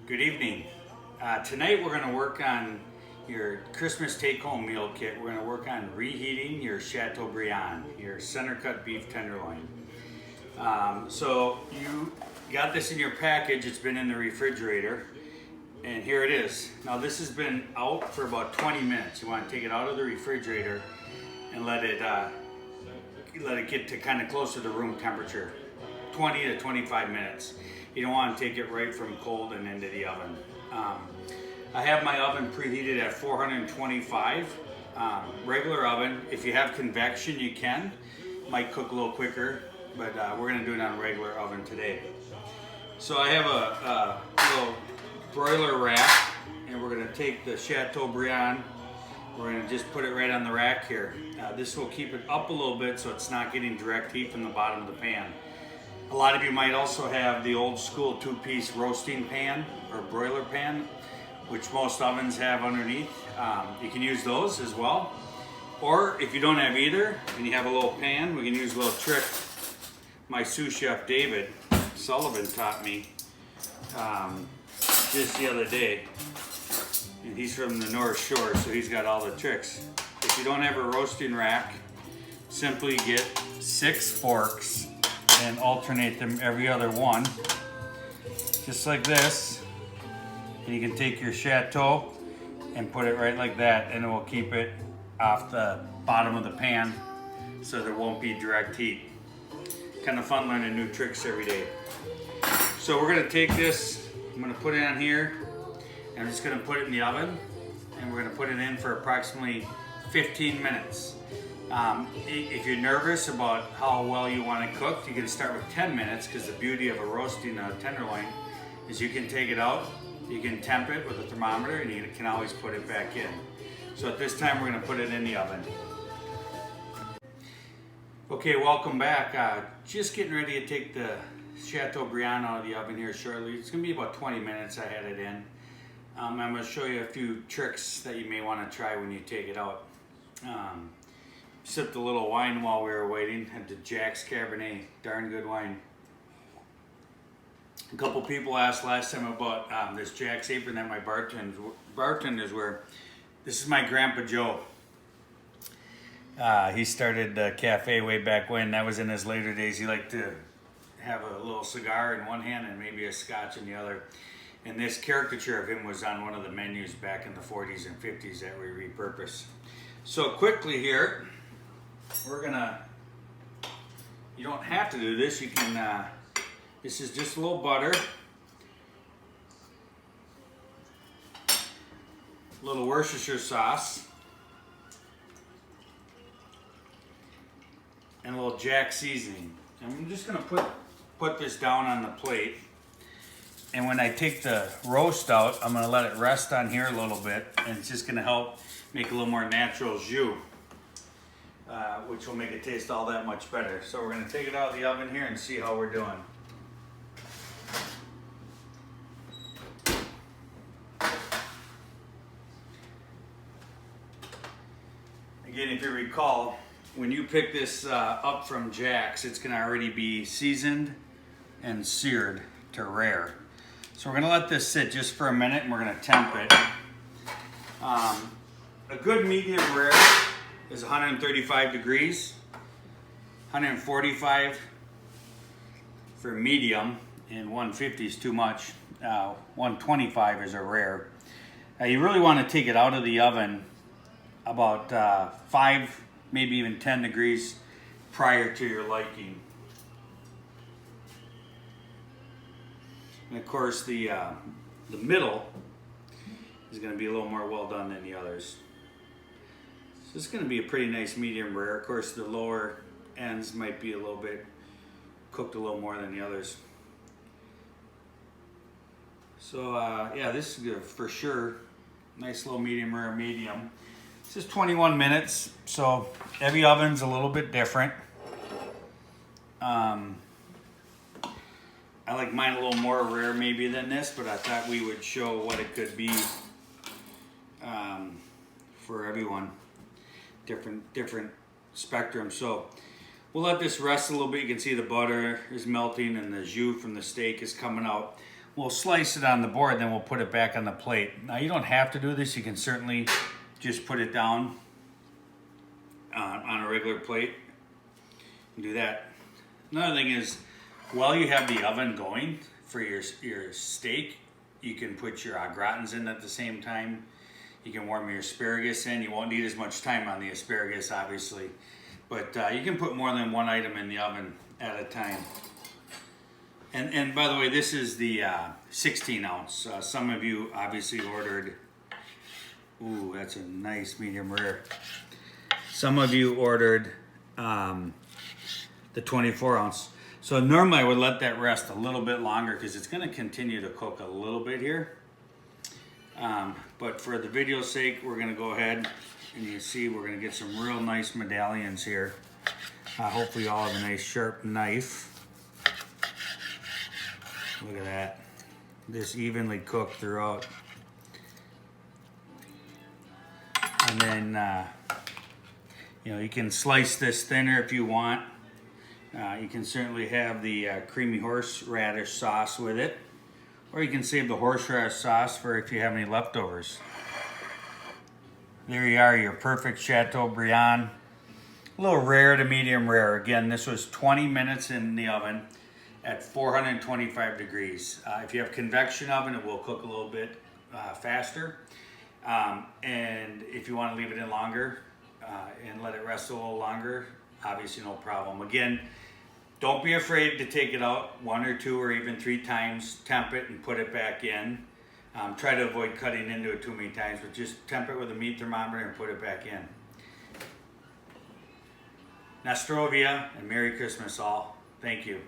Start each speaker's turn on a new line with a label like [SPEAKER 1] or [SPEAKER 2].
[SPEAKER 1] Good evening. Tonight we're going to work on your Christmas take-home meal kit. We're going to work on reheating your Chateaubriand, your center cut beef tenderloin. So you got this in your package. It's been in the refrigerator, and here it is. Now this has been out for about 20 minutes. You want to take it out of the refrigerator and let it get to kind of close to the room temperature, 20 to 25 minutes. You don't want to take it right from cold and into the oven. I have my oven preheated at 425, regular oven. If you have convection, you can. Might cook a little quicker, but we're going to do it on regular oven today. So I have a little broiler rack, and we're going to take the Chateaubriand. We're going to just put it right on the rack here. This will keep it up a little bit so it's not getting direct heat from the bottom of the pan. A lot of you might also have the old school two-piece roasting pan or broiler pan, which most ovens have underneath. You can use those as well. Or if you don't have either and you have a little pan, we can use a little trick my sous chef David Sullivan taught me just the other day. And he's from the North Shore, so he's got all the tricks. If you don't have a roasting rack, simply get 6 forks and alternate them every other one, just like this. And you can take your Chateau and put it right like that, and it will keep it off the bottom of the pan so there won't be direct heat. Kind of fun learning new tricks every day. So we're gonna take this, I'm gonna put it on here, and I'm just gonna put it in the oven, and we're gonna put it in for approximately 15 minutes. If you're nervous about how well you want it cooked, you can start with 10 minutes, because the beauty of a roasting tenderloin is you can take it out, you can temp it with a thermometer, and you can always put it back in. So at this time we're going to put it in the oven. Okay, welcome back. Just getting ready to take the Chateaubriand out of the oven here shortly. It's going to be about 20 minutes I had it in. I'm going to show you a few tricks that you may want to try when you take it out. Sipped a little wine while we were waiting. Had the Jack's Cabernet, darn good wine. A couple people asked last time about this Jack's apron that my bartenders wear. This is my Grandpa Joe. He started the cafe way back when. That was in his later days. He liked to have a little cigar in one hand and maybe a scotch in the other. And this caricature of him was on one of the menus back in the 40s and 50s that we repurposed. So quickly here, we're gonna, you don't have to do this, you can, this is just a little butter, a little Worcestershire sauce, and a little Jack seasoning. And I'm just gonna put this down on the plate, and when I take the roast out, I'm gonna let it rest on here a little bit, and it's just gonna help make a little more natural jus. Which will make it taste all that much better. So we're going to take it out of the oven here and see how we're doing. Again, if you recall, when you pick this up from Jack's, it's going to already be seasoned and seared to rare. So we're going to let this sit just for a minute, and we're going to temp it. A good medium rare is 135 degrees, 145 for medium, and 150 is too much. 125 is a rare. You really want to take it out of the oven about 5, maybe even 10 degrees prior to your liking. And of course the middle is going to be a little more well done than the others. So it's going to be a pretty nice medium rare. Of course, the lower ends might be a little bit cooked a little more than the others. So yeah, this is good for sure. Nice little medium rare medium. This is 21 minutes, so every oven's a little bit different. I like mine a little more rare maybe than this, but I thought we would show what it could be for everyone. Different spectrum. So we'll let this rest a little bit. You can see the butter is melting and the jus from the steak is coming out. we'll slice it on the board, then we'll put it back on the plate. Now you don't have to do this. You can certainly just put it down on a regular plate and do that. Another thing is, while you have the oven going for your steak, you can put your gratins in at the same time. You can warm your asparagus in. You won't need as much time on the asparagus, obviously, but you can put more than one item in the oven at a time. And by the way, this is the 16 ounce. Some of you obviously ordered, ooh, that's a nice medium rare. Some of you ordered the 24 ounce. So normally I would let that rest a little bit longer because it's going to continue to cook a little bit here. But for the video's sake, we're going to go ahead and you see we're going to get some real nice medallions here. Hopefully you all have a nice sharp knife. Look at that. This evenly cooked throughout. And then, you know, you can slice this thinner if you want. You can certainly have the creamy horseradish sauce with it. Or you can save the horseradish sauce for if you have any leftovers. There you are, your perfect Chateaubriand. A little rare to medium rare. Again, this was 20 minutes in the oven at 425 degrees. If you have convection oven, it will cook a little bit faster. And if you want to leave it in longer and let it rest a little longer, obviously no problem. Again, don't be afraid to take it out 1 or 2 or even 3 times, temp it and put it back in. Try to avoid cutting into it too many times, but just temp it with a meat thermometer and put it back in. Nostrovia and Merry Christmas all. Thank you.